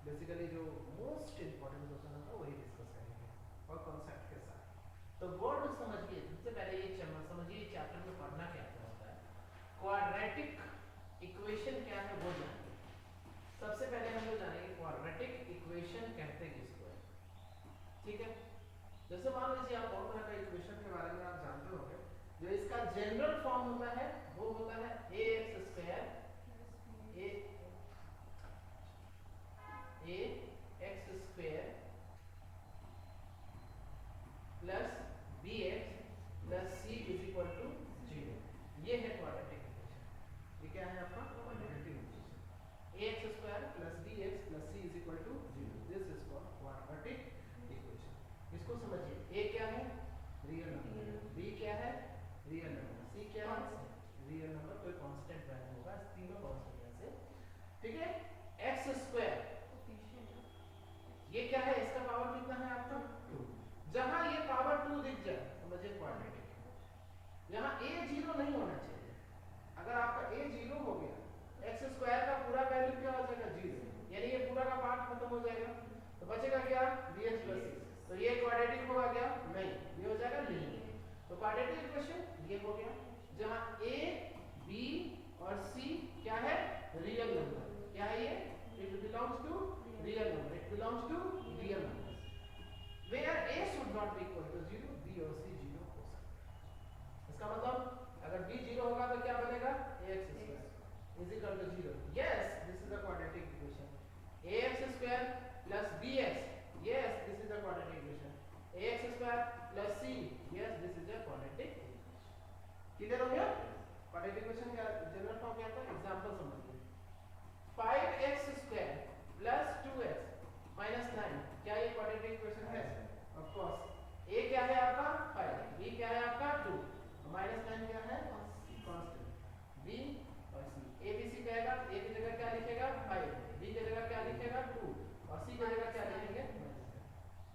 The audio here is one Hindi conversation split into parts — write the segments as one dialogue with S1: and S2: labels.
S1: बेसिकली जो मोस्ट इंपॉर्टेंट क्वेश्चन होगा वही डिस्कस करेंगे और कॉन्सेप्ट के साथ। तो वर्ड समझिए, सबसे पहले ये समझिए चैप्टर में पढ़ना क्या क्या होता है। क्वाड्रेटिक इक्वेशन क्या है वो जानिए। सबसे पहले हम लोग जानेंगे क्वाड्रेटिक इक्वेशन कहते किसको है। ठीक है, जैसे मान लीजिए आप बहुत तरह का इक्वेशन के बारे में आप जानते होंगे। जो इसका जनरल फॉर्म होता है वो होता है a x square a x square plus b x plus c is equal to 0। ये है क्वाड्रेटिक इक्वेशन। ये क्या है आपका quadratic equation. A x square plus b x plus c is equal to 0, this is called quadratic equation. इसको समझिए, ए क्या है रियल नंबर, बी क्या है रियल नंबर, सी क्या है रियल नंबर, कोई कांस्टेंट वैल्यू होगा, इस तीनों कांस्टेंट में से। ठीक है, एक्स स्क्वायर ये क्या है, इसका पावर कितना है आपका 2। जहां ये पावर 2 दिख जाए समझिए क्वाड्रेटिक है। यहां a 0 नहीं होना चाहिए। अगर आपका a 0 हो गया, एक्स स्क्वायर का पूरा वैल्यू क्या हो जाएगा 0, यानी ये पूरा का पार्ट खत्म हो जाएगा। तो बचेगा क्या bx प्लस c। तो ये क्वाड्रेटिक होगा क्या, नहीं, ये हो जाएगा लीनियर। तो क्वाड्रेटिक इक्वेशन ये हो गया जहां a b और c क्या है रियल नंबर। क्या है ये, it belongs to real number, it belongs to real number where a should not be equal to 0, b और c 0 हो सकता है। इसका मतलब अगर b 0 होगा तो क्या बनेगा ax square is equal to 0। Yes, this is the quadratic equation. ax square plus bx, yes this is the quadratic equation. ax square plus c, yes this is the quadratic equation. Clear हो गया। क्वाड्रेटिक इक्वेशन का जनरल फॉर्म क्या था, एग्जांपल समझिए। 5x square plus 2x minus 9, क्या ये क्वाड्रेटिक इक्वेशन है? Of course. a क्या है आपका 5, b क्या है आपका 2, माइनस 9 क्या है कांस्टेंट, b और c। a b c कहेगा, a की जगह क्या लिखेगा 5, b की जगह क्या लिखेगा 2 और c की जगह क्या लिखेंगे माइनस 9।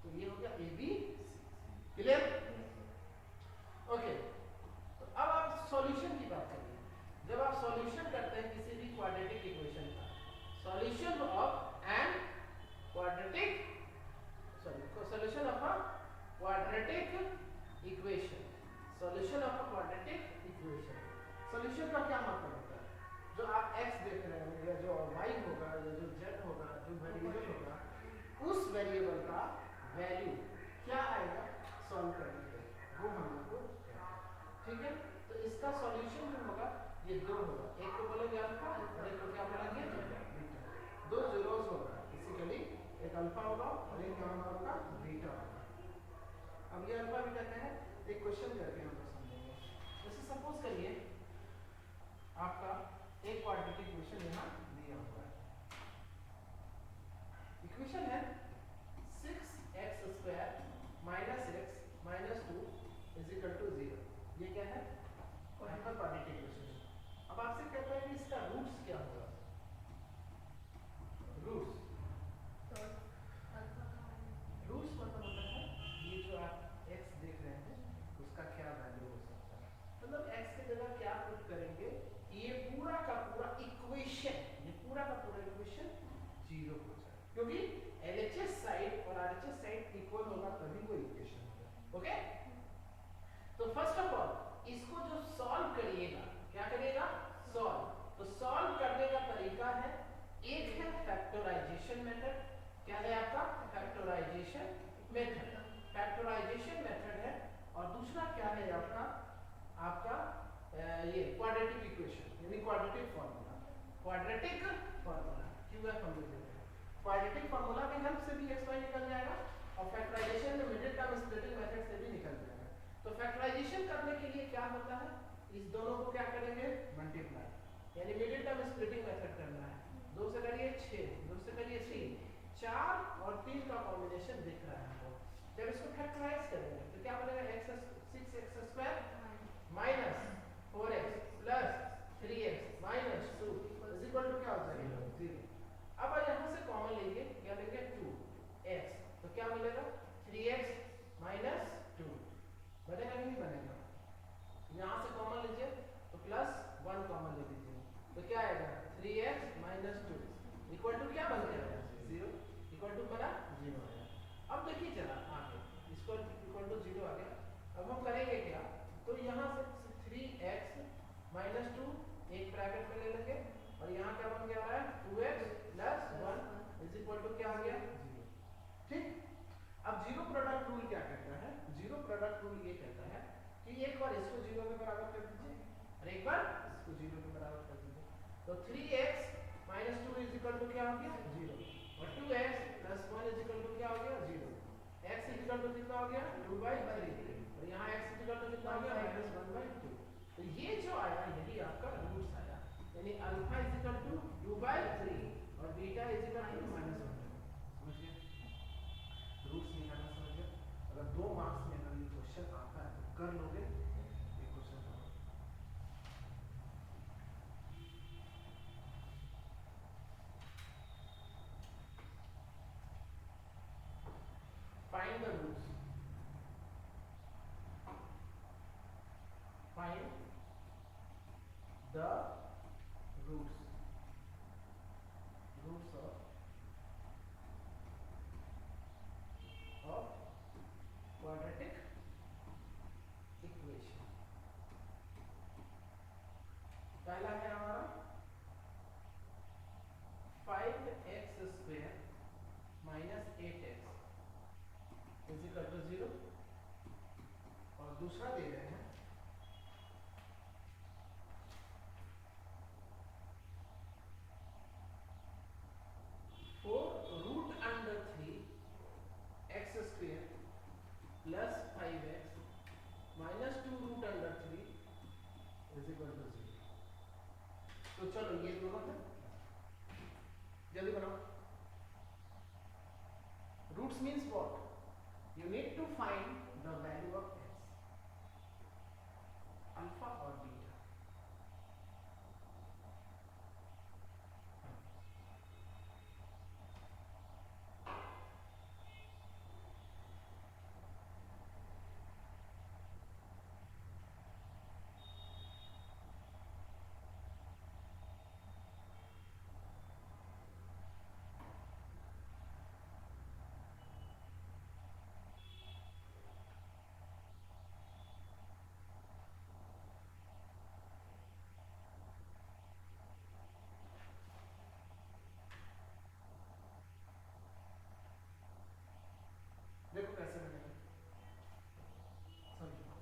S1: तो ये हो गया a b c। Clear, okay. तो अब आप सॉल्यूशन की बात करिए। जब आप सॉल्यूशन करते हैं किसी भी क्वाड्रेटिक इक्वेशन का, solution of an quadratic solution of a quadratic equation, solution of a quadratic equation. Solution का क्या मतलब होता है, जो आप x देख रहे हैं या जो y होगा या जो z होगा, जो वेरिएबल होगा, उस वेरिएबल का वैल्यू क्या आएगा सॉल्व करने पे, वो हम लोग को। ठीक है, तो इसका सॉल्यूशन जो होगा ये दो होगा, एक को बोलेंगे अल्फा और एक को क्या बोलेंगे बीटा। दो जीरोस होगा बेसिकली, एक अल्फा होगा और एक क्या होगा बीटा होगा। अब ये अल्फा बीटा क्या है, एक क्वेश्चन करके हम लोग समझेंगे। जैसे सपोज करिए आपका एक क्वाड्रेटिक इक्वेशन यहाँ दिया हुआ है। इक्वेशन है 6x square minus x minus 2 is equal to 0। ये क्या है क्वाड्रेटिक इक्वेशन। अब आपसे कहता है कि इसका रूट्स क्या होगा, रूट्स रूट्स मतलब होता है ये जो आप x देख रहे हैं उसका क्या वैल्यू हो सकता है, मतलब x की जगह क्या पुट करेंगे कि ये पूरा का पूरा इक्वेशन, ये पूरा का पूरा इक्वेशन 0 हो जाए, क्योंकि LHS साइड और RHS साइड इक्वल होगा तभी वो इक्वेशन होगा। ओके, तो फर्स्ट ऑफ ऑल इसको जो सॉल्व करिएगा, क्या करिएगा सॉल्व। तो सॉल्व करने का तरीका है, एक है फैक्टराइजेशन मेथड, क्या है आपका फैक्टराइजेशन मेथड, फैक्टराइजेशन मेथड है। और दूसरा क्या है आपका आपका ये क्वाड्रेटिक इक्वेशन यानी quadratic formula, quadratic formula QF हम लोग लेते हैं। क्वाड्रेटिक फार्मूला की हेल्प से भी xy निकल जाएगा और फैक्टराइजेशन में मिडिल टर्म स्प्लिटिंग मेथड से भी निकल जाएगा। तो फैक्टराइजेशन करने के लिए क्या होता है, इस दोनों को क्या करेंगे मल्टीप्लाई, यानी मिडिल टर्म स्प्लिटिंग मेथड करना है। 2 से करिए 6, 2 से करिए 3, 4 और 3 का कॉम्बिनेशन दिख रहा है हमको। जब इसको फैक्टराइज करेंगे तो क्या बनेगा 6x square minus 4x plus 3x minus 2 is equal to क्या हो जाएगा 0। अब यहाँ से कॉमन लेंगे, क्या लेंगे 2x, तो क्या मिलेगा 3x माइनस 2, बनेगा कि नहीं बनेगा। यहाँ से कॉमन लीजिए तो प्लस 1 कॉमन ले लीजिए तो क्या आएगा 3x माइनस 2 इक्वल टू क्या बन गया 0। एक ब्रैकेट में ले लेंगे और यहाँ क्या बन गया है 2x plus 1 is equal to क्या आ गया 0। ठीक, अब जीरो प्रोडक्ट रूल क्या कहता है? जीरो प्रोडक्ट रूल ये कहता है कि एक बार इसको 0 के बराबर कर दीजिए और एक बार इसको 0 के बराबर कर दीजिए। तो 3x minus 2 is equal to क्या हो गया 0 और 2x plus 1 is equal to क्या हो गया 0। x इज इक्वल टू कितना हो गया 2/3 और यहाँ x इज इक्वल टू कितना हो गया -1/2। तो ये जो आया यही आपका रूट्स आया, यानी अल्फा इज इक्वल टू 2/3 और बीटा इज इक्वल टू -1। समझ गए? रूट्स निकालना समझ गए? अगर 2 मार्क्स में अगर ये क्वेश्चन आता है तो कर लोगे ये क्वेश्चन करो। Find the roots, find the roots of quadratic equation। पहला है हमारा 5x² minus 8x is equal to 0 और दूसरा दे रहे हैं 4√3 x² plus 5x minus 2√3 is equal to 0। तो चलो ये दोनों है, जल्दी बनाओ। Roots means what? You need to find the value of x, alpha और बीटा। देखो कैसे बनेगा, समझो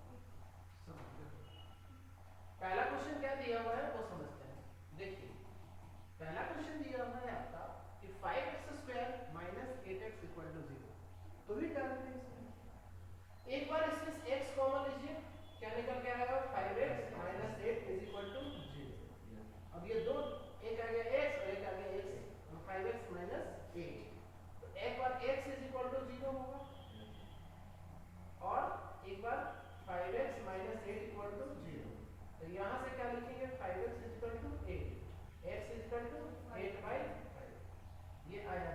S1: समझो। पहला क्वेश्चन क्या दिया हुआ है वो समझते हैं। देखिए पहला क्वेश्चन दिया हुआ है आपका कि 5x² minus 8x equal to 0। तो भी डाल देते हैं, एक बार इसमें x कॉमन लीजिए, क्या निकल के आएगा 5x minus 8 is equal to 0। अब ये दो, एक आ गया x और एक आ गया x और 5x माइनस 8, तो एक बार x इज इक्वल टू 0 होगा और एक बार 5x माइनस 8 इक्वल टू 0। तो यहाँ से क्या लिखेंगे 5x is equal to 8, x is equal to 8/5, ये आया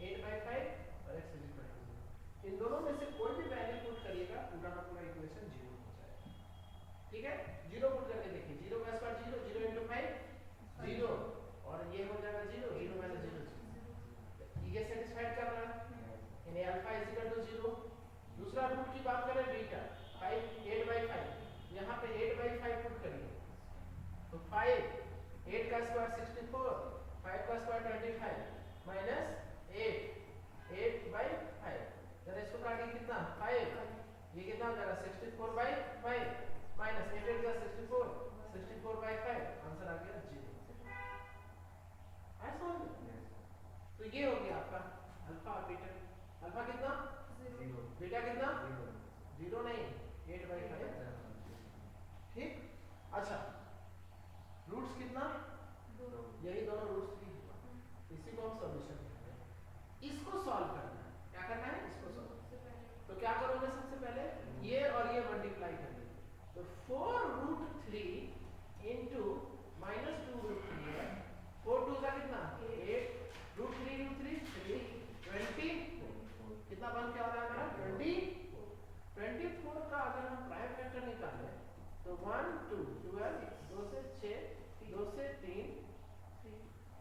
S1: 8/5 और x इज इक्वल टू 0। इन दोनों में से कोई भी वैल्यू पुट करिएगा पूरा का पूरा इक्वेशन 0 हो जाएगा। ठीक है, 0 पुट करके देखिए, 0 का स्क्वायर 0, 0 into 5 0 और ये हो जाएगा 0, 0 माइनस 0 0। ये सेटिस्फाइड कर रहा है, यानी अल्फा इज इक्वल टू 0। दूसरा रूट की बात करें बीटा 8/5, यहाँ पे 8/5 पुट करिए तो 5, 8 का स्क्वायर 64, 5 का स्क्वायर 25 माइनस 8/5। जरा इसको काटिए कितना 5, ये कितना हो जाएगा 64/5 माइनस 8 का 64, 64/5, आंसर आ गया 0। ऐसा हो गया, तो ये हो गया आपका अल्फा और बीटा। अल्फा कितना 0, बीटा कितना 0 नहीं 8/5। ठीक, अच्छा रूट्स कितना 2, यही दोनों रूट्स की, इसी को हम सॉल्यूशन कहते हैं। इसको सॉल्व करना है, क्या करना है इसको सॉल्व। तो क्या करोगे सबसे पहले ये और ये मल्टीप्लाई करिए, तो 4√3 into -2√3 है, 4 2 का कितना 8, √3 3 20, कितना बन के आ रहा है हमारा 24 का अगर हम प्राइम फैक्टर निकालें तो 1 2 12, 2 से 6, 2 से 3,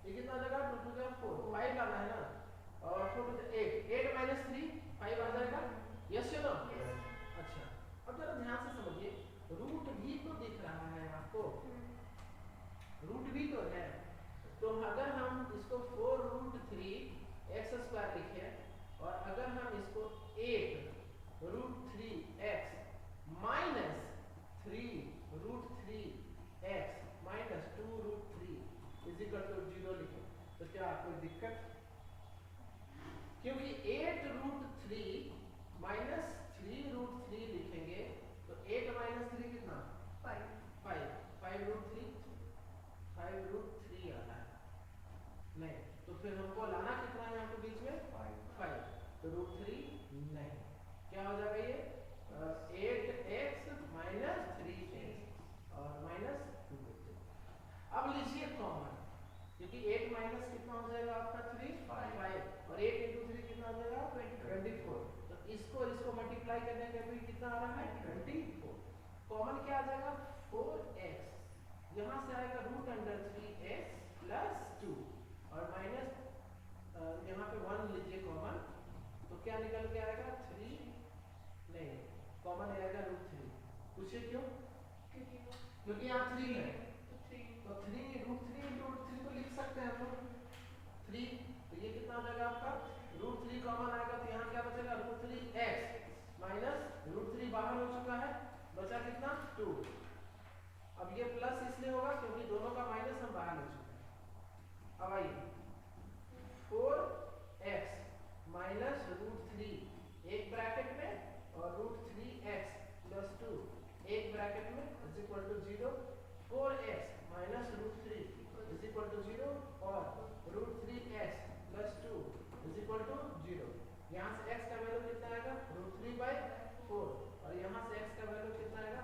S1: ये कितना आ जाएगा 2 2 का 4, 5 लाना है ना, और 4 2 8, 8 माइनस 3 5 आ जाएगा। यस या नो? अच्छा अब जरा ध्यान से समझिए, रूट भी तो दिख रहा है आपको, नहीं, तो फिर हमको लाना कितना है यहाँ पे बीच में 5, तो √3 नहीं, क्या हो जाएगा ये 8x माइनस 3x और माइनस 2। अब लीजिए कॉमन, क्योंकि 8 माइनस कितना हो जाएगा आपका 3 5 और 8 इंटू 3 कितना हो जाएगा 24, तो इसको मल्टीप्लाई करने का भी कितना आ रहा है 24, कॉमन क्या आ जाएगा 4x, यहाँ से आएगा √3x प्लस 2 और माइनस यहाँ पे 1 लीजिए कॉमन, तो क्या निकल के आएगा 3, नहीं कॉमन आएगा √3, पूछिए क्यों, क्योंकि यहाँ 3 है, तो 3 √3 इंटू √3 को लिख सकते हैं हम लोग 3, तो ये कितना हो जाएगा आपका √3 कॉमन आएगा, तो यहाँ क्या बचेगा √3x माइनस √3 बाहर हो चुका है, बचा कितना 2, अब ये प्लस इसलिए होगा क्योंकि दोनों का माइनस हम बाहर ले चुके हैं। अब आइए 4x माइनस √3 एक ब्रैकेट में और √3x प्लस 2 एक ब्रैकेट में is equal to 0, 4x minus √3 is equal to 0 और √3x plus 2 is equal to 0, यहाँ से x का वैल्यू कितना आएगा √3/4 और यहाँ से x का वैल्यू कितना आएगा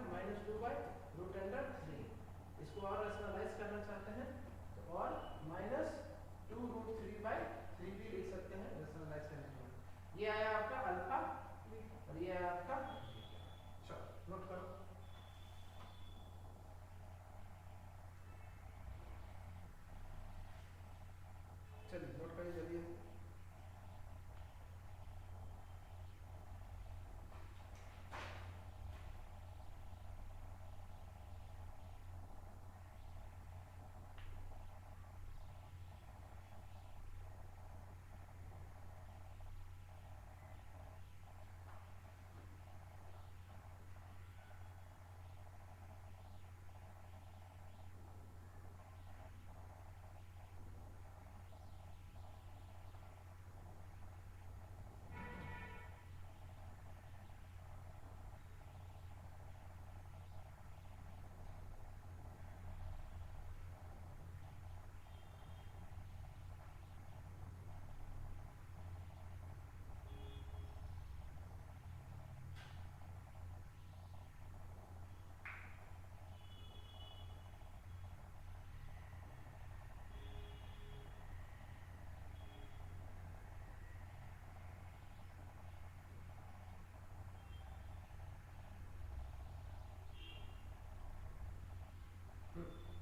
S1: -2/√3, इसको और रैशनलाइज करना चाहते हैं तो और -2√3/3 भी लिख सकते हैं रैशनलाइज करने के लिए, ये आया आपका अल्फा और ये आया आपका, चलो नोट करो, चलिए नोट करिए जल्दी।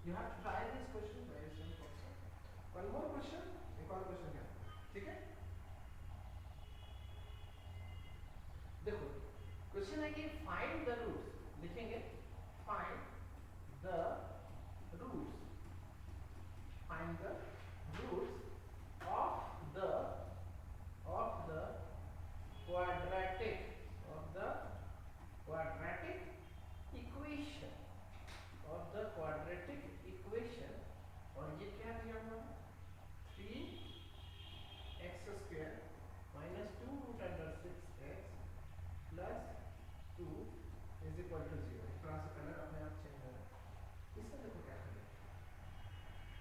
S1: You have to try this question by yourself also. One more question, एक और क्वेश्चन क्या, ठीक है, देखो क्वेश्चन है कि फाइंड द रूट्स, लिखेंगे find the roots, find the roots of the quadratic equation, of the quadratic equation, और ये क्या दिया हुआ है 3x² minus 2√6x plus 2 is equal to 0, थोड़ा सा कलर अपने आप चेंज हो रहा है, इसमें देखो क्या करें,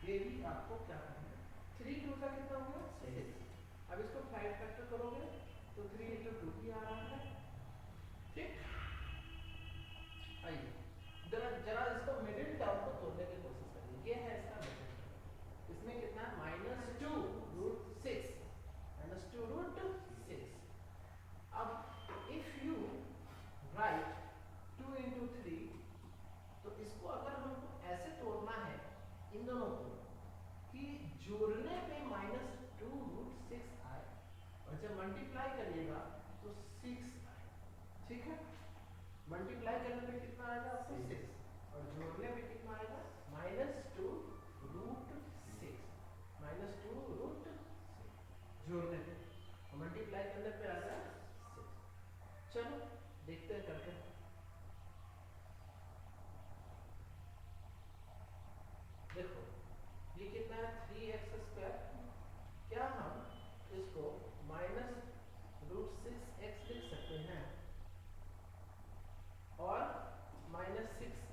S1: ये भी आपको क्या करना है, 3 2 का कितना होगा 6, अब इसको 5 फैक्टर करोगे तो 3 इंटू 2 भी आ रहा है, ठीक, आइए जरा इसको मिडिल टर्म को तोड़ने की कोशिश करिए, ये है इसका मिडिल टर्म, इसमें कितना -2√6 -2√6, अब इफ यू राइट 2 इंटू 3, तो इसको अगर हमको ऐसे तोड़ना है इन दोनों को कि जोड़ने पे -2√6 आए और जब मल्टीप्लाई करिएगा तो 6 आए, ठीक है, मल्टीप्लाई करने पे कितना आएगा आपको 6 और जोड़ने पे कितना आएगा -2√6 जोड़ने पे, मल्टीप्लाई करने पे आ जाए 6, चलो देखते हैं करके, देखो ये कितना है 3x², क्या हम इसको -√6x लिख सकते हैं और -6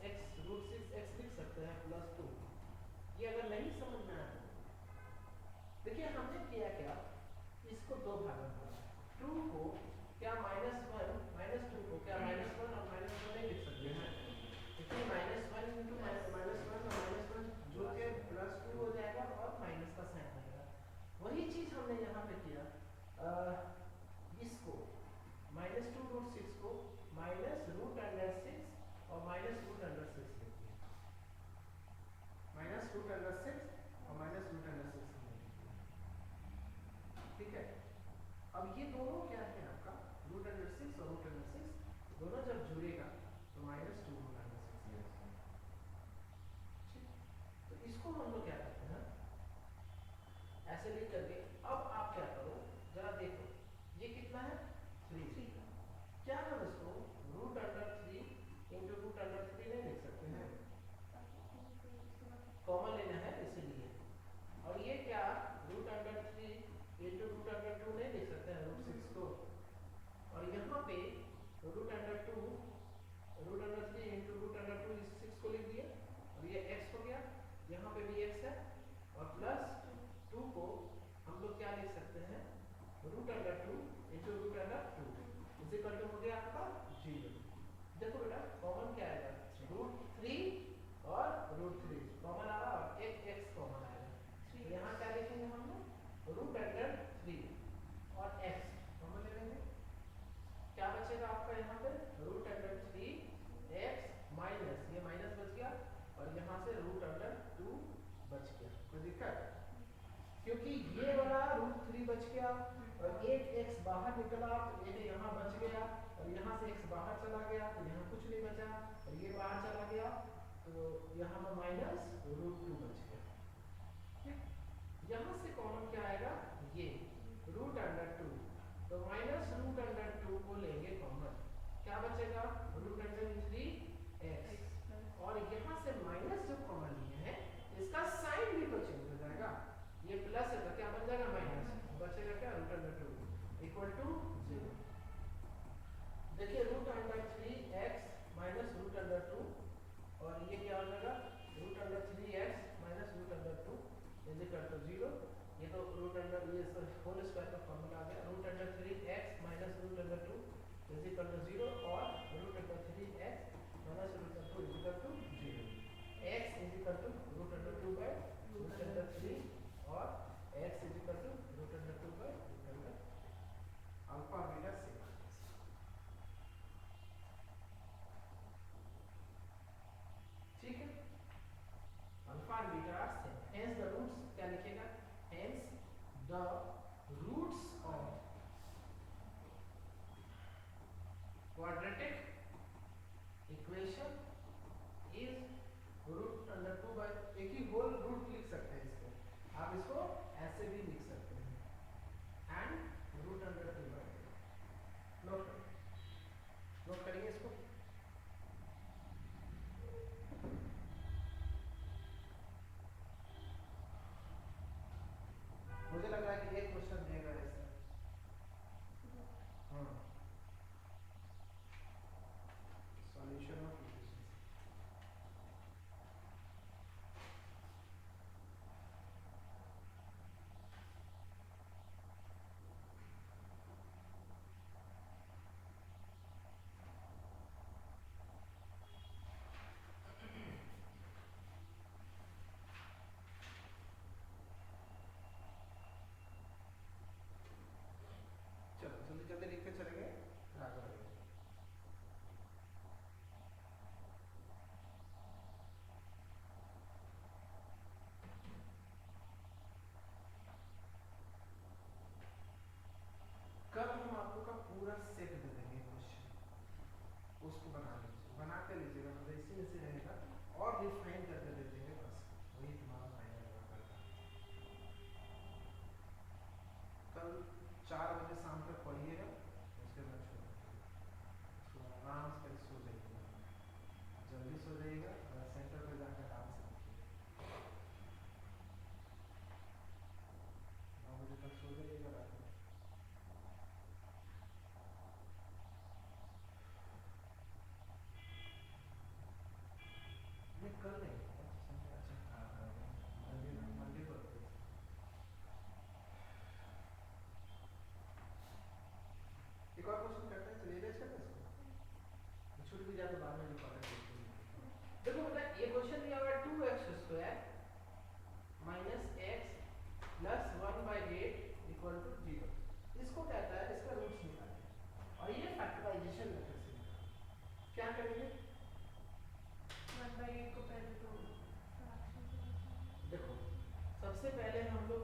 S1: √6 और माइनस √6। ठीक है, अब ये दोनों क्या है आपका √6 और √6 दोनों जब जुड़ेगा तो -2 √6। तो इसको हम लोग क्या करते हैं ऐसे लिख करके, अब आप क्या करो जरा देखो, ये कितना है 3। क्या हम इसको √3 इंटू √3 नहीं लिख सकते हैं, कॉमन लेना है इसीलिए। और ये क्या √3 इंटू √2 नहीं लिख सकते हैं √6 को, और यहाँ पे √2 √3 इंटू √2 इस 6 को लिख दिया, और ये x हो गया, यहाँ पे भी x है, और प्लस 2 को हम लोग क्या लिख सकते हैं √2 इंटू √2 इसे करके हो गया आपका 0। देखो बेटा कॉमन क्या आएगा √3 और √3 कॉमन आ रहा, और एक x कॉमन आएगा, तो यहाँ क्या लिखेंगे हम लोग √3 और x कॉमन ले लेंगे, क्या बचेगा आपका यहाँ पे √3 x माइनस ये माइनस बच गया, और यहाँ से √2 बच गया। कोई दिक्कत, क्योंकि ये वाला √3 बच गया और एक x बाहर निकला तो ये यहाँ बच गया, और यहाँ से x बाहर चला गया तो यहाँ कुछ नहीं बचा, और ये बाहर चला गया तो यहाँ पर -√2 बच गया। ठीक, यहाँ से कॉमन क्या आएगा ये √2, तो -√2 को लेंगे कॉमन, क्या बचेगा √3x, और यहाँ से माइनस जो कॉमन लिए हैं इसका साइन भी तो चेंज हो जाएगा, ये प्लस है तो क्या बन जाएगा माइनस, बचेगा क्या √2 इक्वल टू 0। देखिए √3x माइनस √2, और ये क्या हो जाएगा √3x minus √2 is equal to 0। ये तो ये होल स्क्वायर का फॉर्मूला आ गया, √3x minus √2 is equal to 0, और √3x minus √2 is equal to 0। x is equal to √2 by √3 और x is equal to √2 by alpha beta sigma. ठीक है, अल्फा और beta are same, hence the roots क्या लिखेगा, hence the roots of quadratic equation is √2 by, एक ही होल रूट लिख सकते हैं इसको, आप इसको ऐसे भी लिख सकते हैं, एंड √2 बाय, नोट करिए इसको। मुझे लग रहा है कि एक क्वेश्चन देगा ऐसा, हाँ, सॉल्यूशन ऑफ इक्वेशन।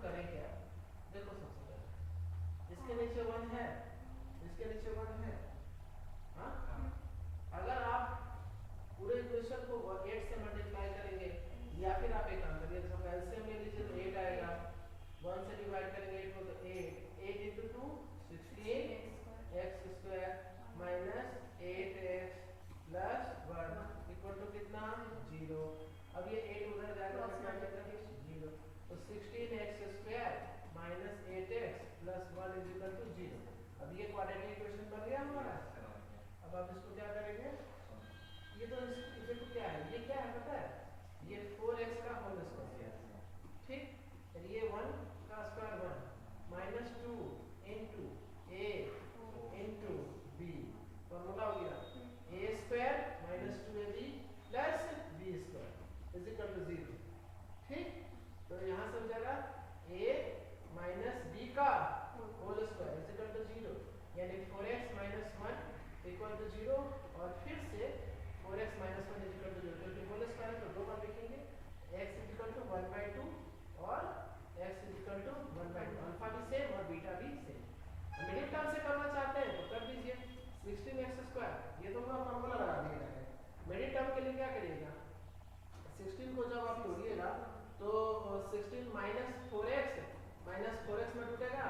S1: करें क्या, देखो सबसे पहले इसके नीचे 1 है, इसके नीचे 1 है, हाँ? अगर आप पूरे इक्वेशन को 8 से मल्टीप्लाई करेंगे या फिर आप एक काम करिए, तो एलसीएम ले लीजिए तो 8 आएगा, 1 से डिवाइड करेंगे 8 को तो 8 into 2 16x square minus 8x plus 1 equal to कितना 0। अब ये 8 उधर जाएगा तो क्या बचेगा 0, तो 16x square minus 8x plus 1 is equal to 0। अब ये क्वाड्रेटिक इक्वेशन बन गया हमारा। अब आप इसको क्या करेंगे, ये तो इक्वल टू क्या है, ये क्या है पता है, ये 4x का होल स्क्वायर, ठीक, और ये 1 का square 1 minus 2 into a into b, formula हो गया a square minus 2ab plus b square is equal to 0, ठीक। तो यहाँ से हो जाएगा a माइनस b का whole square is equal to 0, यानी 4x माइनस 1 इक्वल टू 0, और फिर से 4x minus 1 is equal to 0, क्योंकि होल स्क्वायर है तो दो बार लिखेंगे, x इज इक्वल टू 1/2 और x is equal to 1/2, alpha भी सेम और बीटा भी सेम। मिडिल टर्म से करना चाहते हैं तो कर दीजिए 16x स्क्वायर, ये तो पूरा फॉर्मूला लगा दिया है। मिडिल टर्म के लिए क्या करिएगा, 16 को जब आप तोड़िएगा तो 16 माइनस 4x में टूटेगा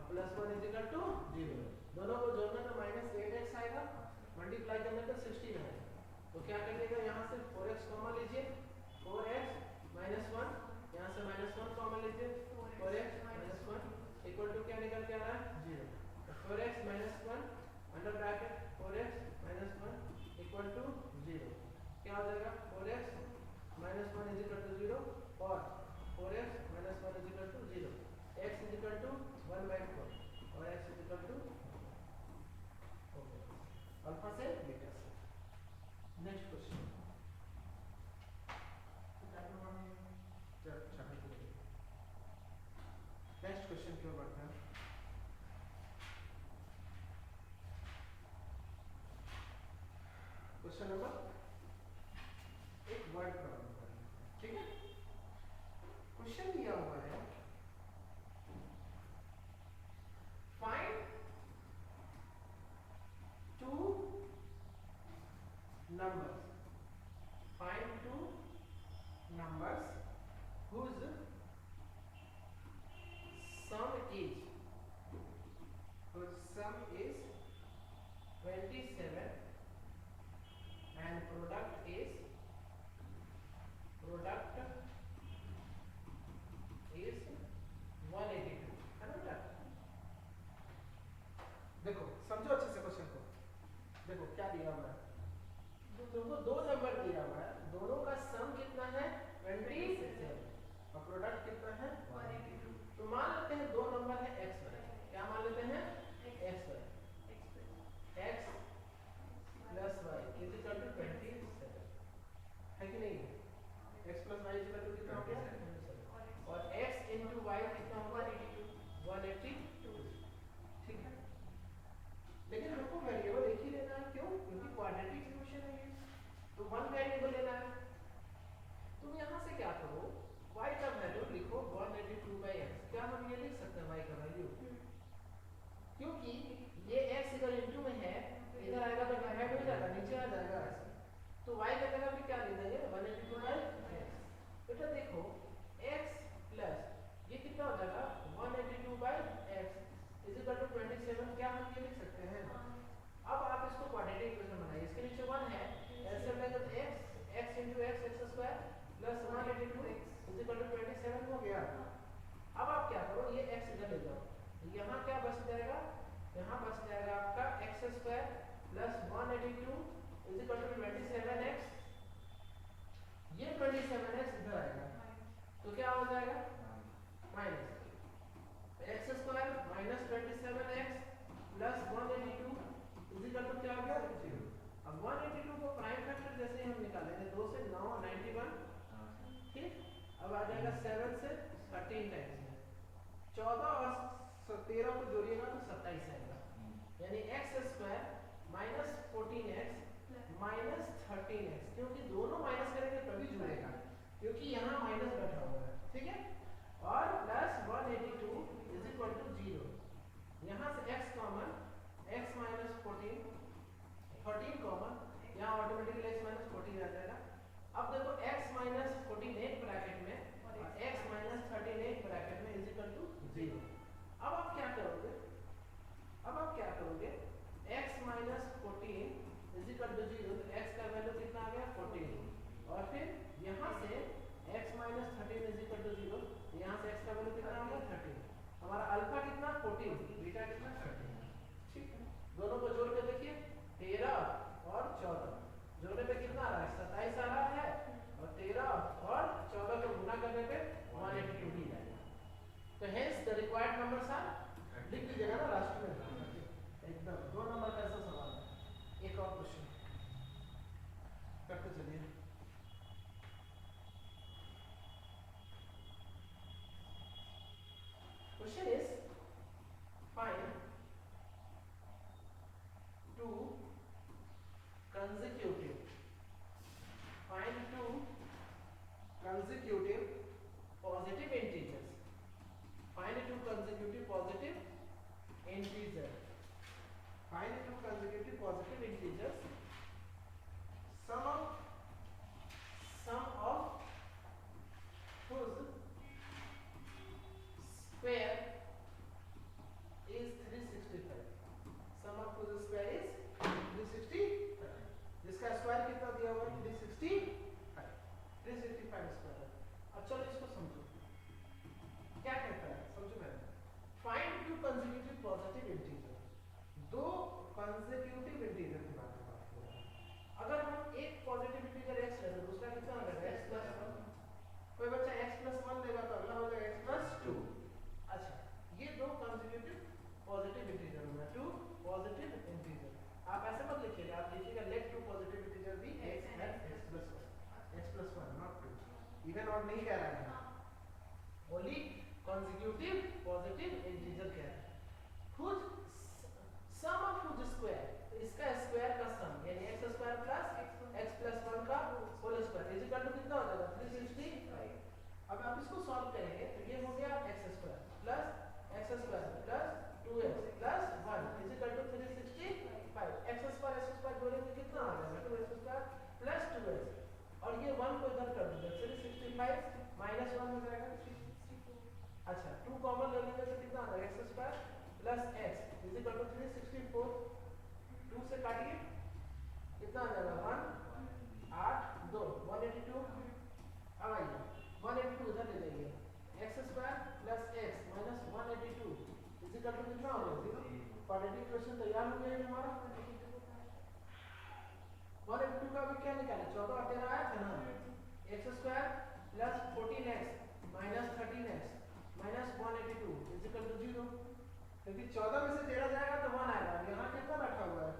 S1: प्लस 1 इज इक्वल टू 0, दोनों को जोड़ने पे माइनस 8x आएगा, मल्टीप्लाई करने पे 16 आएगा। तो क्या करिएगा, यहाँ से 4x कॉमन लीजिए, 4x माइनस 1, यहाँ से माइनस 1 कॉमन लीजिए, 4x माइनस 1 इक्वल टू क्या निकल के आ रहा है 0, 4x minus 1 under bracket 4x minus 1 equal to 0, क्या हो जाएगा 4x minus 1 is equal to 0 और 4x minus 1 is equal to 0, x is equal to 1/4 और x is equal to alpha से बीटा से। नेक्स्ट क्वेश्चन, नेक्स्ट क्वेश्चन की ओर बढ़ते हैं। क्वेश्चन नंबर, एक वर्ड प्रॉब्लम करना है, ठीक है। क्वेश्चन दिया हुआ है, find 2 numbers, find 2 numbers whose sum is 27 and product is 182, है ना बेटा। देखो समझो अच्छे से क्वेश्चन को, देखो क्या दिया हुआ है, तुमको दो नंबर दिया हुआ है, दोनों का सम कितना है 27 और प्रोडक्ट कितना है 182। तो मान लेते हैं दो नंबर है x y, क्या मान लेते हैं x y, x plus y is equal to 27, है कि नहीं, x plus y is equal to कितना हो गया 27 और x इनटू y कितना होगा 182, ठीक है। लेकिन हमको वेरिएबल एक ही लेना है, क्यों, क्योंकि क्वाड्रेटिक इक्वेशन है ये, तो वन वेरिएबल लेना है। तुम यहाँ से क्या करो, y का वैल्यू लिखो 182/x, क्या हम ये लिख सकते हैं y का वैल्यू, क्योंकि ये x इधर इनटू में है, इधर आएगा तो डिवाइड हो जाएगा, नीचे आ जाएगा, तो y का जगह पे क्या लिख देंगे 182/x। बेटा देखो x प्लस ये कितना हो जाएगा 182/x इज इक्वल टू 27, क्या हम ये लिख सकते हैं। अब आप इसको क्वाड्रेटिक इक्वेशन बनाइए, इसके नीचे 1 है, ऐसे लेंगे तो x into x square plus 182 is equal to 27 हो गया। अब आप क्या करो, ये x इधर ले जाओ, यहाँ क्या बच जाएगा, यहाँ बच जाएगा आपका x square plus 182 is equal to 27x, ये 27x इधर आएगा तो क्या हो जाएगा minus x square minus 27x plus 182 is equal to क्या हो गया 0। अब 182 को प्राइम फैक्टर जैसे हम निकालेंगे 2 से 9 91, ठीक। अब आ जाएगा 7 से 13 टाइम्स में 14 और 13 को जोड़िएगा तो 27 आएगा, यानी x square minus 14x minus 13x, क्योंकि दोनों माइनस करेंगे तभी जुड़ेगा, क्योंकि यहाँ माइनस बैठा हुआ है, ठीक है, और प्लस 182 182 ही आएगा। तो hence the required numbers are, लिख लीजिएगा ना लास्ट में एकदम। 2 नंबर का ऐसा सवाल है। एक और क्वेश्चन करते चलिए। Question is find two consecutive positive integers. Find two consecutive positive integers. Find two consecutive positive integers. Sum of whose square is 365. Sum of whose square is 365. जिसका स्क्वायर कितना दिया हुआ है 365 स्क्वायर। अब चलो इसको समझो क्या कहता है, समझो पहले। Find to consecutive positive integer, दो कंसेक्यूटिव इंटीजर की बात कर रहा है। अगर हम एक पॉजिटिव इंटीजर x ले तो दूसरा कितना हो जाएगा x + 1। कोई बच्चा x + 1 लेगा तो अगला हो जाएगा x + 2। अच्छा, ये दो कंसेक्यूटिव पॉजिटिव इंटीजर हो गया, टू पॉजिटिव इंटीजर। आप ऐसे मत लिखिएगा, आप लिखिएगा let two positive integer be x + 1 not 2। Even और नहीं कह रहा है, ओनली consecutive positive integer कह रहा है। whose sum of whose square, तो इसका स्क्वायर का सम यानी x स्क्वायर प्लस x + 1 का whole square is equal to कितना हो जाएगा 365। अब आप इसको सॉल्व करेंगे तो ये हो गया x square plus x square plus 2x plus 1 is equal to 365। x square जोड़ेंगे कितना आ जाएगा 2x स्क्वायर प्लस 2x, और ये 1 को इधर कर दीजिए 365 माइनस 1 हो जाएगा। अच्छा, 2 कॉमन ले लेंगे तो कितना आ जाएगा x square plus x is equal to 364। 2 से काटिए कितना आ जाएगा 1 8 2 182। अब आइए 182 उधर ले जाइए, x square plus x minus 182 is equal to कितना हो गया 0। क्वाड्रेटिक इक्वेशन तैयार हो गया हमारा। 182 का भी क्या निकाला 14 और 13 आया था ना, x square plus 14x minus 13x minus 182 is equal to 0। क्योंकि 14 में से 13 जाएगा तो 1 आएगा। यहाँ कितना बैठा हुआ है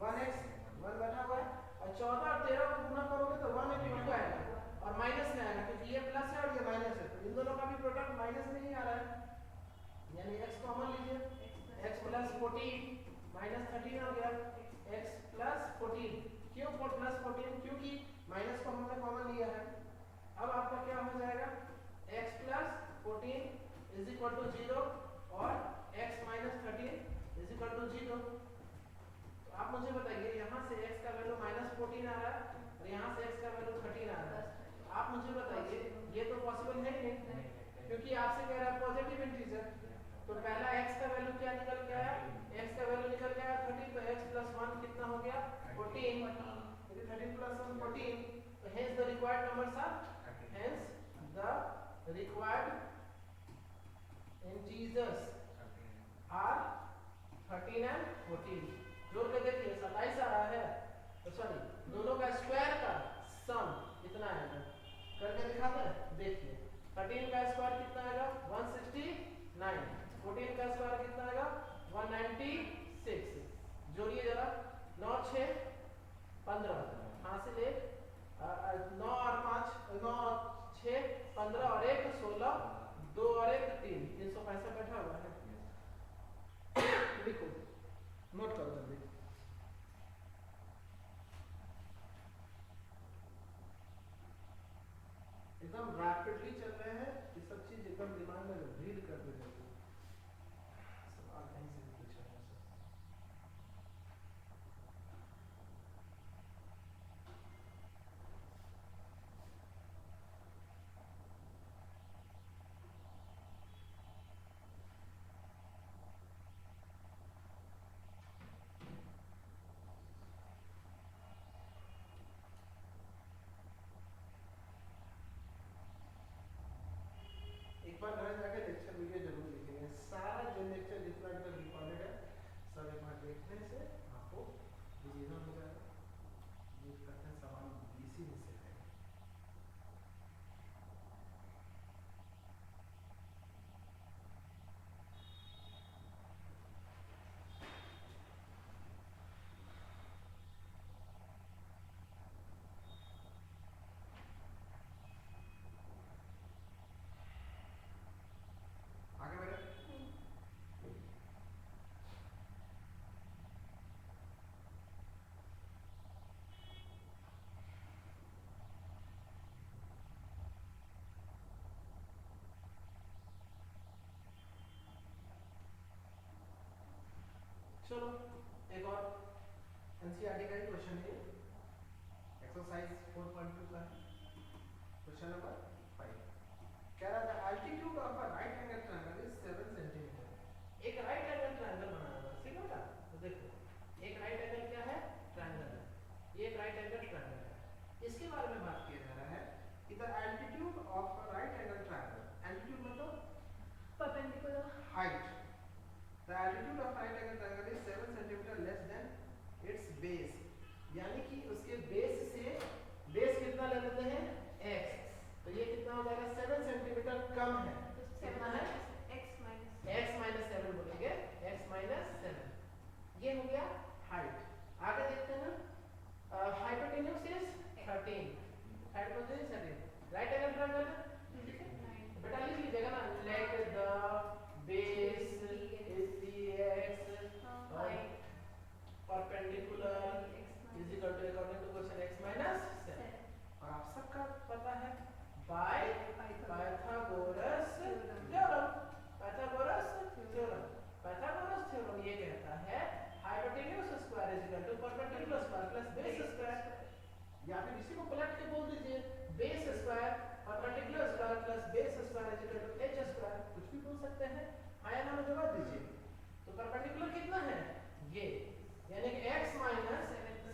S1: 1x 1 बैठा हुआ है, और 14 और 13 को गुना करोगे तो 182 आएगा और माइनस में आएगा क्योंकि ये प्लस है और ये माइनस है, तो इन दोनों का भी प्रोडक्ट माइनस में ही आ रहा है। यानी x कॉमन लीजिए, x प्लस 14 माइनस 13 हो गया x प्लस 14। क्यों प्लस 14? क्योंकि माइनस को हमने कॉमन लिया है। अब आपका क्या हो जाएगा x plus 14 is equal to 0 और x minus 13 is equal to 0। तो आप मुझे बताइए यहाँ से x का वैल्यू माइनस 14 आ रहा है और यहाँ से x का वैल्यू 13 आ रहा है। तो आप मुझे बताइए ये तो पॉसिबल है ही नहीं, क्योंकि आपसे कह रहा है पॉजिटिव इंटीजर। तो पहला x का वैल्यू क्या निकल के आया, x का वैल्यू निकल गया 13, तो x + 1 कितना हो गया 14। 13 + 1 14। तो hence the required numbers are, hence the required integers are 13 and 14। जोड़ के देखिए 27 आ रहा है, तो सॉरी दोनों का स्क्वायर का सम कितना आएगा करके दिखाते हैं। देखिए 13 का स्क्वायर कितना आएगा 169, 14 का स्क्वायर कितना आएगा 196। जोड़िए जरा 9 6 15 हासिल 1 9 और 5 9 6 15 और 1 16 2 और 1 3 365 बैठा हुआ है। लिखो नोट करो जल्दी। एकदम रैपिडली चल रहे हैं, ये सब चीज एकदम दिमाग में रीड कर दे जल्दी। सवाल कहीं से भी पूछा है सर। एक बार घर जाके लेक्चर वीडियो जरूर देखेंगे, सारा जो लेक्चर जितना अभी तक रिकॉर्डेड है सब एक बार देखने से आपको रिवीजन हो जाएगा। उम्मीद करते हैं सवाल इसी में से है। क्वेश्चन नंबर 5 कह रहा था altitude of a right angle triangle is 7 centimetre. एक राइट एंगल ट्रायंगल बनाना है, सीखा था? तो देखो एक राइट एंगल क्या है? ट्रायंगल है। ये एक राइट एंगल ट्रायंगल है। इसके बारे में बात किया जा रहा है कि the altitude of a right angle triangle, altitude मतलब
S2: perpendicular
S1: height, the altitude of right angle triangle is 7 centimetre less than its base, यानी कि उसके बेस से बेस कितना ले लेते हैं? x, तो ये कितना हो जाएगा? 7 सेंटीमीटर कम है। कितना है? x माइनस 7 बोलेंगे, x माइनस 7। ये हो गया हाइट। आगे देखते हैं ना, hypotenuse is 13, hypotenuse 13, right angle triangle बेटा लिख लीजिएगा ना, let the base is dx और perpendicular is equal to according to question x minus 7। और आप सबका पता है by Pythagoras theorem, Pythagoras theorem, Pythagoras theorem ये कहता है hypotenuse square is equal to perpendicular square plus base square. या फिर इसी को पलट के बोल दीजिए, base square perpendicular square plus base square is equal to h square, कुछ भी बोल सकते हैं। आया ना में जवाब दीजिए। तो परपेंडिकुलर कितना है? ये, यानी कि x माइनस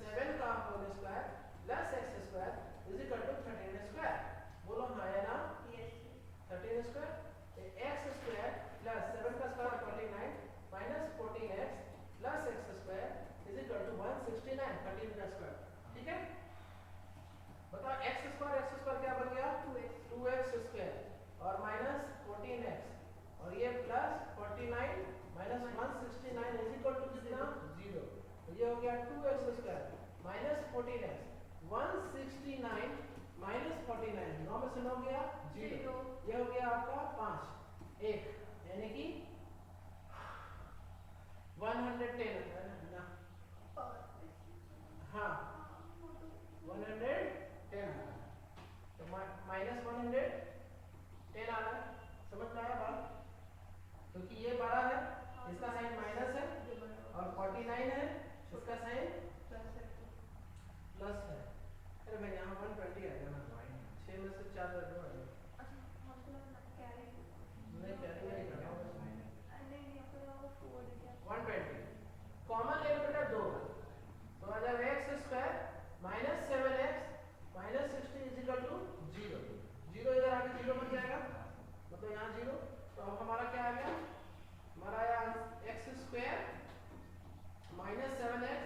S1: 7 का whole square plus x square is equal to 13 square. बोलो हाँ या ना?
S2: Yes
S1: 13 square, x square plus 7 का square 49 minus 14x plus x square is equal to 169, 13 का स्क्वायर। ठीक है, बताओ x स्क्वायर क्या बन गया? 2x स्क्वायर और माइनस 14x और ये plus 49 minus 169 is equal to कितना? 0। तो ये हो गया 2x square minus 14x, 169 minus 49, 9 में से 9 गया 0। ये हो गया आपका 5 1, यानी कि 110 ना, हाँ 110 तो माइनस 110 आ रहा है। समझ में आया बात? क्योंकि ये बड़ा है, इसका साइन माइनस है और 49 है, इसका साइन प्लस है। अरे भाई यहाँ 120 आ गया ना, 6 में से 4 रख दो। नहीं कैरी नहीं कर रहा हूँ, 120 कॉमन ले लो बेटा 2, तो आ जाएगा x square minus 7x minus 60 is equal to 0। 0 इधर आके 0 बन जाएगा, मतलब यहाँ 0। तो अब हमारा क्या आ गया? हमारा आया x square minus 7x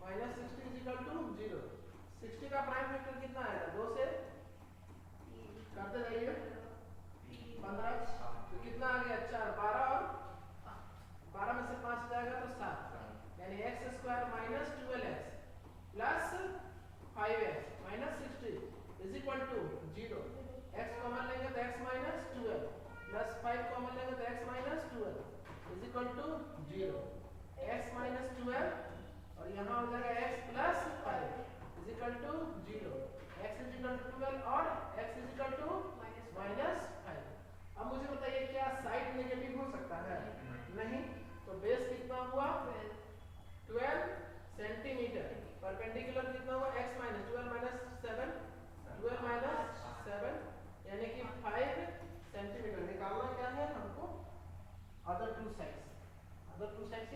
S1: minus 60 is equal to 0। 60 का प्राइम फैक्टर कितना आएगा? 2 से करते जाइए, 15, तो कितना आ गया? 4, 12 और 12 में से 5 जाएगा तो 7, यानी x square minus 12x plus 5x minus 60 is equal to 0। x common लेंगे तो x माइनस 12 प्लस 5 कॉमन लेंगे तो x minus 12 is equal to 0। x minus 12 और यहाँ हो जाएगा x plus 5 is equal to 0। x is equal to 12 और x is equal to minus 5। अब मुझे बताइए क्या साइड नेगेटिव हो सकता है? नहीं। तो बेस कितना हुआ? 12 सेंटीमीटर। परपेंडिकुलर कितना हुआ? x माइनस 12 माइनस 7, 12 माइनस 7 यानी कि 5 सेंटीमीटर। निकालना क्या है हमको? Other two sides, other two sides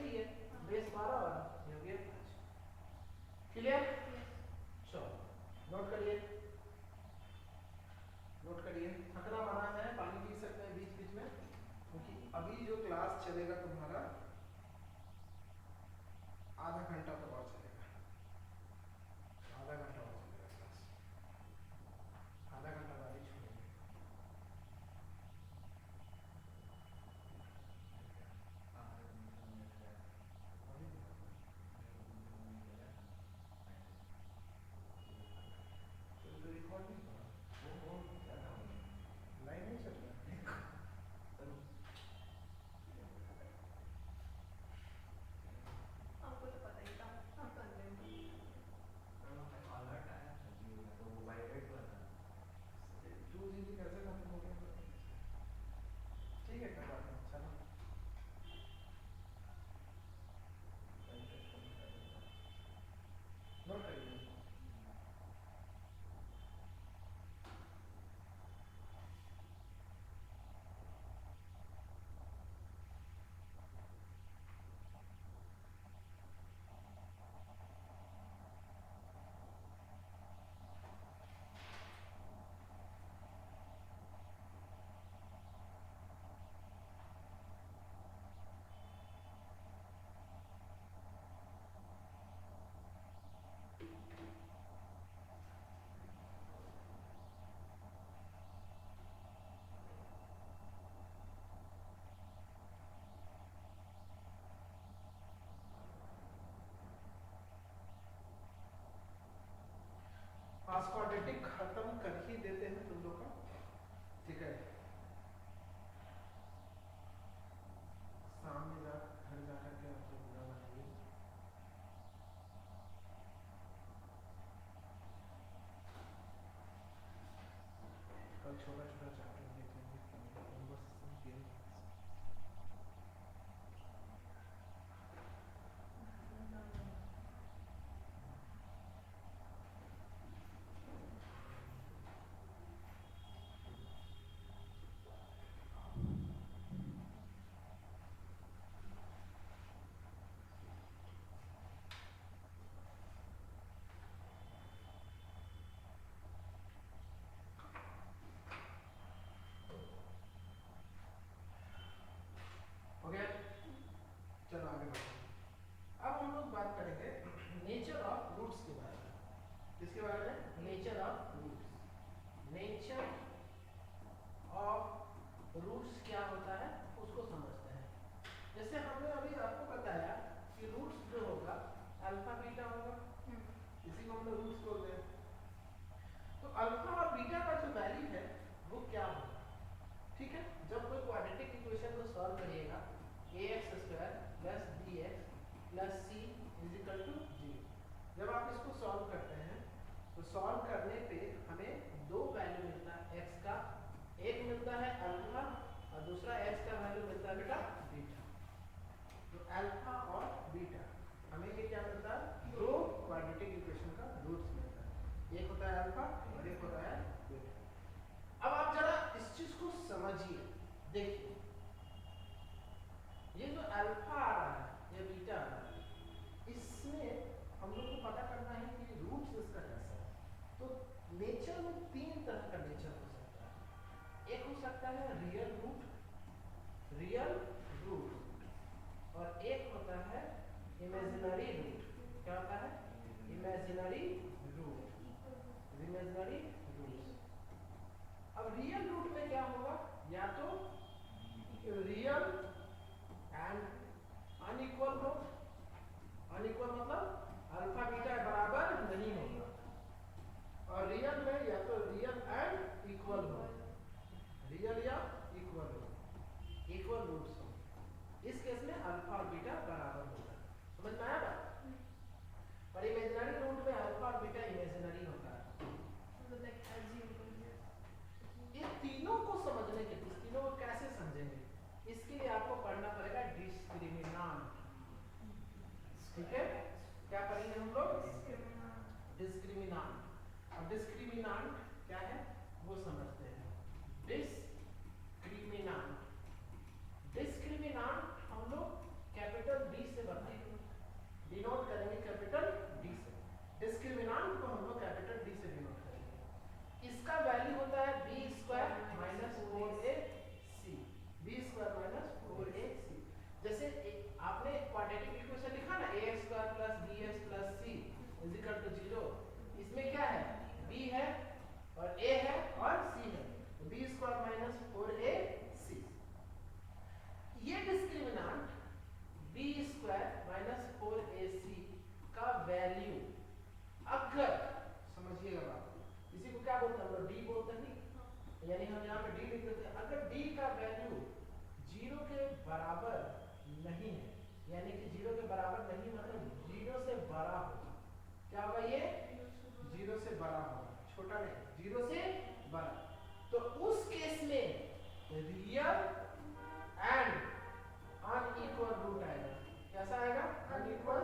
S1: जैसे हमने अभी आपको बताया कि रूट्स जो होगा अल्फा बीटा होगा, इसी को हम लोग रूट्स बोलते हैं। तो अल्फा और बीटा का जो वैल्यू है वो क्या होगा, ठीक है। जब कोई क्वाड्रेटिक इक्वेशन को सॉल्व करिएगा ax² plus bx plus c is equal to 0, जब आप इसको सॉल्व करते हैं तो सॉल्व करने पे हमें दो वैल्यू मिलता है x का, एक मिलता है अल्फा और दूसरा x का वैल्यू मिलता है बेटा बीटा। तो अल्फा और बीटा हमें ये क्या मिलता है, दो क्वाड्रेटिक इक्वेशन का रूट्स मिलता है, एक होता है अल्फा और एक होता है बीटा। अब आप जरा इस चीज को समझिए, देखिए ये जो अल्फा आ रहा है या बीटा आ रहा है, इसमें हम लोग को पता करना है कि रूट्स इसका कैसा है। तो नेचर में तीन तरह का नेचर हो सकता है, एक हो सकता है रियल रूट, और एक होता है इमेजिनरी रूट। क्या होता है, इमेजिनरी रूट। अब रियल रूट में क्या होगा, या तो रियल एंड अनइक्वल हो, अनइक्वल मतलब अल्फा बीटा बराबर नहीं होगा, और रियल में या तो रियल एंड इक्वल हो, रियल या इक्वल हो, इक्वल रूट्स हो। इस केस में अल्फा और बीटा बराबर होगा, समझ में आया बात। और इमेजिनरी रूट में अल्फा और बीटा इमेजिनरी होता है। ये तीनों को समझने के लिए, तीनों को कैसे समझेंगे, इसके लिए आपको पढ़ना पड़ेगा डिस्क्रिमिनांट, ठीक है। क्या पढ़ेंगे हम लोग, डिस्क्रिमिनांट। अब डिस्क्रिमिनांट क्या है वो समझते हैं। डिस्क्रिमिनांट हम लोग कैपिटल डी से बताएंगे, डिनोट करेंगे कैपिटल डी से। डिस्क्रिमिनांट को हम लोग कैपिटल डी से डिनोट करेंगे। इसका वैल्यू होता है b² minus 4ac, b² minus 4ac। जैसे आपने क्वाड्रेटिक इक्वेशन लिखा ना ax² plus bx plus c is equal to 0, इसमें क्या है, b है और a है और c है, तो b² माइनस 4ac। ये डिस्क्रिमिनांट b² माइनस 4ac का वैल्यू, अगर समझिएगा बात, इसी को क्या बोलते हैं हम लोग, डी बोलते हैं, यानी हम यहाँ पे डी लिख देते हैं। अगर डी का वैल्यू 0 के बराबर नहीं है, यानी कि 0 के बराबर नहीं मतलब 0 से बड़ा होगा, क्या होगा, ये 0 से बड़ा होगा, छोटा नहीं, 0 से बड़ा। तो उस केस में रियल एंड अनइक्वल रूट आएगा। कैसा आएगा, unequal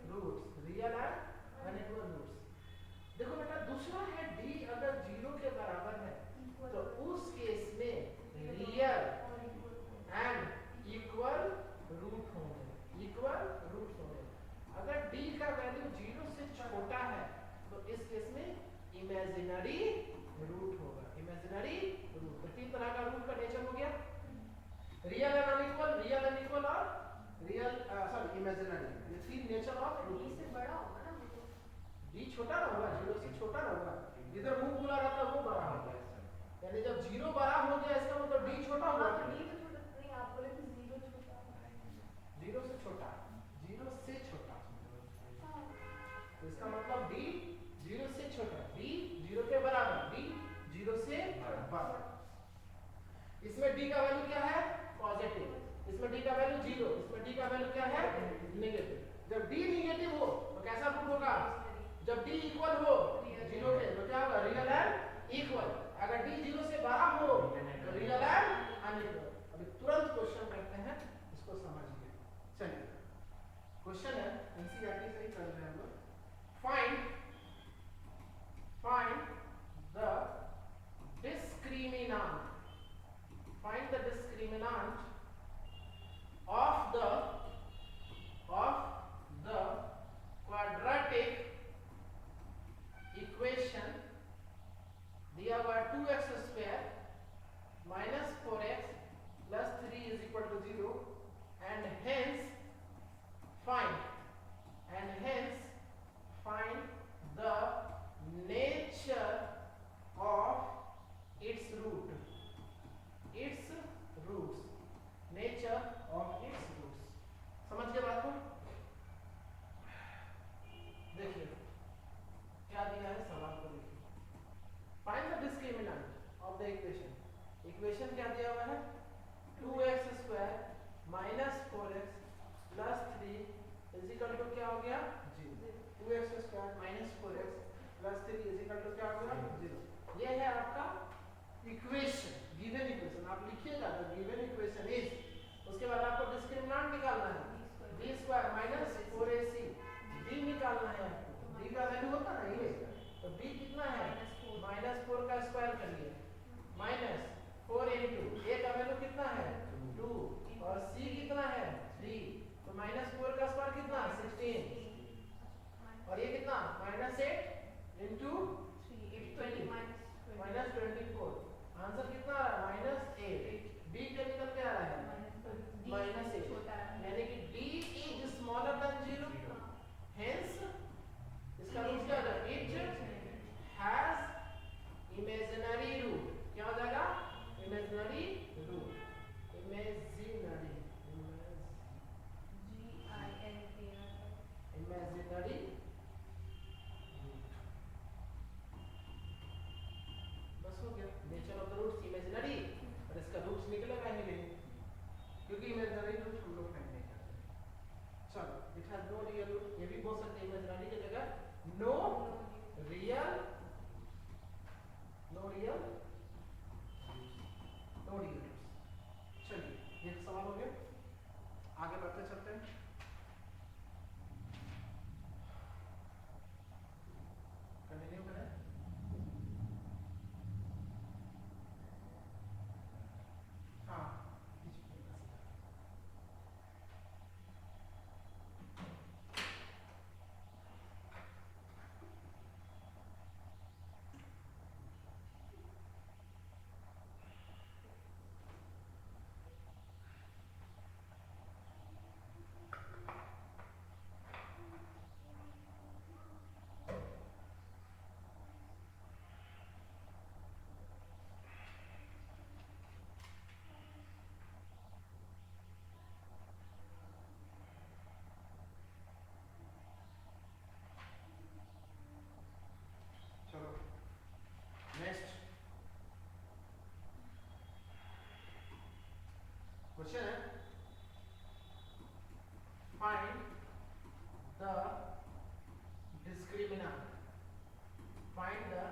S1: roots, real and unequal roots. देखो बेटा दूसरा है डी अगर 0 के बराबर है तो उस केस में रियल एंड इक्वल रूट होंगे, इक्वल रूट होंगे। अगर डी का वैल्यू 0 से छोटा है तो इस केस में इमेजिनरी रूट होगा, इमेजिनरी रूट। तो तीन तरह का रूट का नेचर हो गया, real and unequal, real unequal और रियल सॉरी इमेजिनरी, ये तीन नेचर ऑफ रूट।
S2: डी से बड़ा होगा ना,
S1: डी छोटा ना होगा, 0 से छोटा ना होगा, जिधर मुंह खुला रहता है वो बड़ा होगा, यानी जब 0 बड़ा हो गया इसका मतलब डी छोटा होगा।
S2: डी तो छोटा नहीं, आप बोले कि 0 छोटा,
S1: 0 से छोटा, 0 से छोटा, तो इसका मतलब डी 0 से छोटा, डी 0 के बराबर, डी 0 से बड़ा। इसमें डी का वैल्यू क्या है, पॉजिटिव, इसमें डी का वैल्यू 0, इसमें डी का वैल्यू क्या है, नेगेटिव। जब डी नेगेटिव हो तो कैसा रूट होगा, जब डी इक्वल हो 0 के तो क्या होगा, रियल एंड इक्वल। अगर डी 0 से बड़ा हो तो रियल एंड अनइक्वल। अभी तुरंत क्वेश्चन करते हैं, इसको समझिए। चलिए क्वेश्चन है, एनसीईआरटी से ही कर रहे हैं हम लोग। Find the discriminant, find the discriminant of the quadratic equation दिया हुआ 2x² minus 4x लिखिएगा द गिवन इक्वेशन इज, उसके बाद आपको डिस्क्रिमिनेंट निकालना है b square minus 4ac, b निकालना है आपको, b का वैल्यू होता है ना ये, तो b कितना है -4 का स्क्वायर करिए माइनस 4 इनटू a का वैल्यू कितना है 2 और c कितना है 3, तो -4 का स्क्वायर कितना 16 और ये कितना -8 इनटू 20 -24, आंसर कितना आ रहा है -8, b क्या निकल के आ रहा है -8, यानी कि d is smaller than 0, hence इसका रूट क्या होगा, इट हैज इमेजिनरी रूट, क्या हो जाएगा इमेजिनरी रूट, इमेजिनरी इमेजिनरी बस हो गया, nature of the roots imaginary, और इसका रूट्स निकलेगा ही नहीं क्योंकि इमेजिनरी रूट हम लोग फाइंड नहीं करते। चलो it has no real root, ये भी बोल सकते हैं इमेजिनरी की जगह no real, no real no real roots. चलिए ये सवाल हो गया, आगे बढ़ते चलते हैं। कंटिन्यू करें, हाँ चलो नेक्स्ट क्वेश्चन है, find the discriminant, find the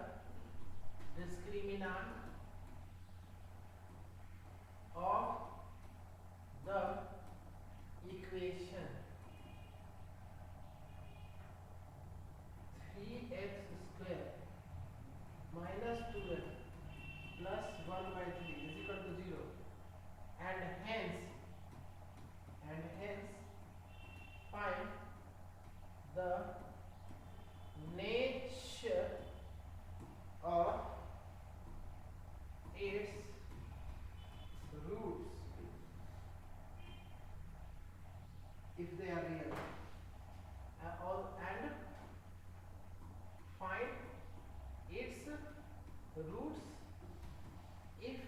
S1: discriminant of the equation 3x square minus 2x plus 1 by 3 is equal to 0, and hence find the nature of its roots if they are real, and find its roots if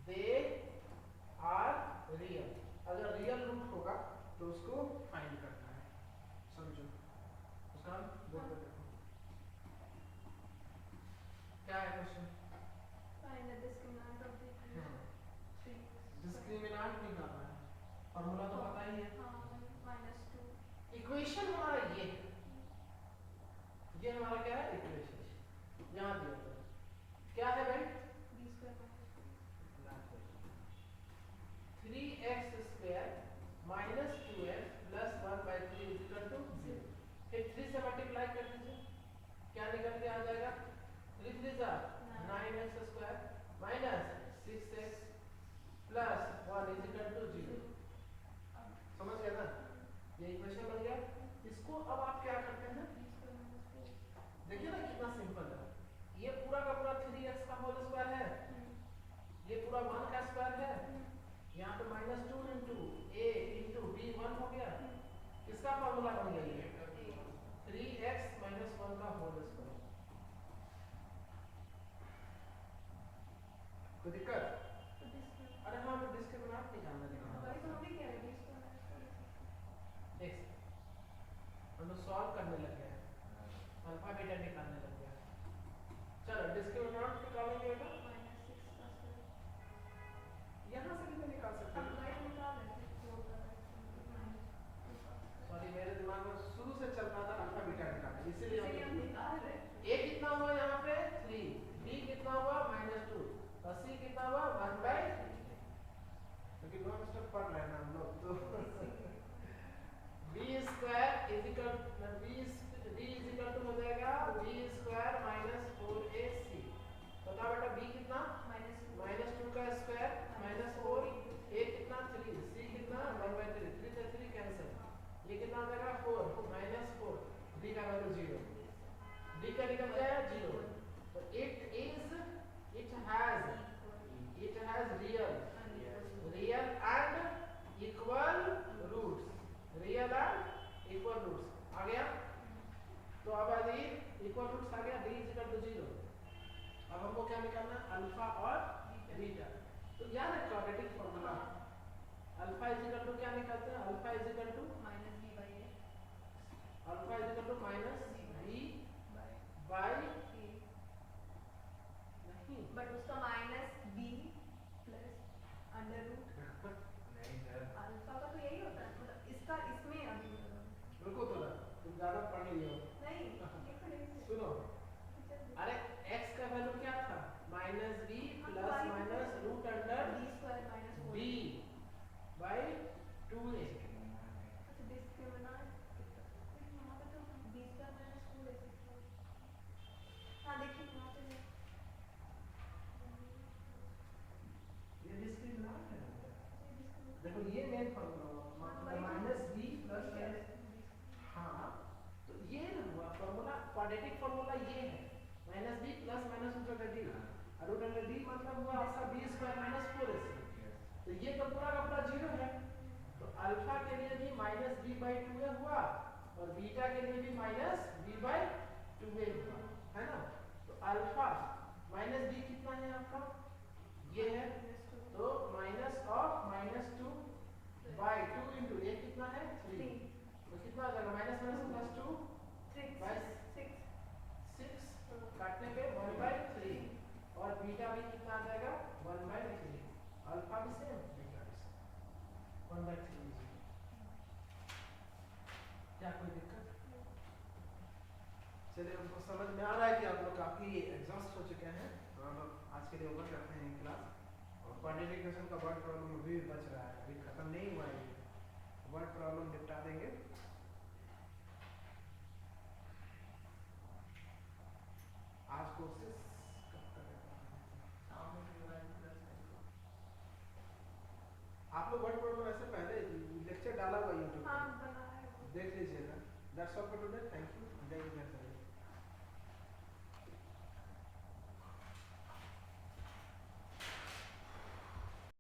S1: they are real, अगर रियल रूट होगा तो उसको फाइंड करना है, समझो उसका बोर्ड पे देखो क्या है question,
S2: Find the discriminant of the equation 3x
S1: discriminant निकालना है, फार्मूला तो पता ही है,
S2: -2
S1: इक्वेशन हमारा ये है, ये हमारा क्या है इक्वेशन, यहाँ दिया हुआ है क्या है भाई
S2: b square
S1: 3x square minus 2x plus 1 by 3 is equal to 0, फिर 3 से मल्टीप्लाई कर दीजिए, क्या निकल के आ जाएगा 3 3 जा 9x square minus 6x plus 1 is equal to 0, समझ गए ना, ये इक्वेशन बन गया। इसको अब आप क्या करते हैं, देखिए ना कितना सिंपल है, ये पूरा का पूरा 3x का होल स्क्वायर है, ये पूरा 1 का स्क्वायर है, यहाँ पे -2 इंटू a इंटू b 1 हो गया, किसका फार्मूला बन गया ये 3x - 1 का होल स्क्वायर, कोई दिक्कत, अरे हाँ तो डिस्क्रिमिनेंट निकालना नेक्स्ट हम लोग सॉल्व करने लग गए, अल्फा बीटा निकालने लग गया, चलो डिस्क्रिमिनेंट निकालेंगे बेटा, यहाँ से भी तो निकाल सकते हैं, सॉरी मेरे दिमाग में शुरू से चल रहा था अल्फा बीटा निकालना, इसीलिए हम निकाल रहे हैं, a कितना हुआ यहाँ पे 3, b कितना हुआ -2 और c कितना हुआ 1/3, अल्फा और बीटा। तो याद है quadratic formula alpha is equal to क्या निकालते हैं, alpha is equal to
S2: minus b by a
S1: alpha is equal to minus b by
S2: a
S1: नहीं
S2: बट उसका minus B plus under root
S1: नहीं सर
S2: अल्फा का तो यही होता है, मतलब इसका इसमें अभी
S1: रुको थोड़ा, तुम ज्यादा पढ़ लिए हो।
S2: नहीं ये पढ़ेंगे
S1: सुनो, अरे x का वैल्यू क्या था, minus B plus minus root under
S2: b square minus four
S1: b by 2a।
S2: अच्छा डिस्क्रिमिनेंट यहाँ पे तो बी स्क्वायर माइनस फोर है। हाँ देखिए यहाँ पे
S1: ये डिस्क्रिमिनेंट है, देखो ये main formula minus B plus हाँ, तो ये हुआ फॉर्मूला, क्वाड्रेटिक फॉर्मूला ये है minus B plus minus root under D, और रूट अंडर डी मतलब हुआ आपका बी स्क्वायर माइनस 4ac। तो ये तो पूरा का पूरा जीरो है, तो अल्फा के लिए भी माइनस बी बाई 2a हुआ और बीटा के लिए भी माइनस बी बाई 2a हुआ, है ना। तो अल्फा माइनस बी कितना है आपका, ये है, तो minus of minus 2 by 2 into a कितना है 3, तो कितना आ जाएगा माइनस माइनस प्लस 2 बाई 6 काटने पे 1 बाई 3 और बीटा भी कितना आ जाएगा 1 बाई 3, अल्फा भी सेम बीटा भी सेम 1 बाई 3। क्या कोई दिक्कत, चलिए हमको समझ में आ रहा है कि आप लोग काफी एग्जॉस्ट हो चुके हैं, तो हम लोग आज के लिए ओवर करते हैं क्लास। और क्वांटिफिकेशन का वर्ड प्रॉब्लम अभी भी बच रहा है, अभी खत्म नहीं हुआ है, वर्ड प्रॉब्लम निपटा देंगे। आज कोर्सेस कब करेगा, आप लोग वर्ड प्रॉब्लम ऐसे पहले लेक्चर डाला हुआ यूट्यूब
S2: हाँ
S1: पे,
S2: बना है
S1: देख लीजिएगा। That's all for today, thank you.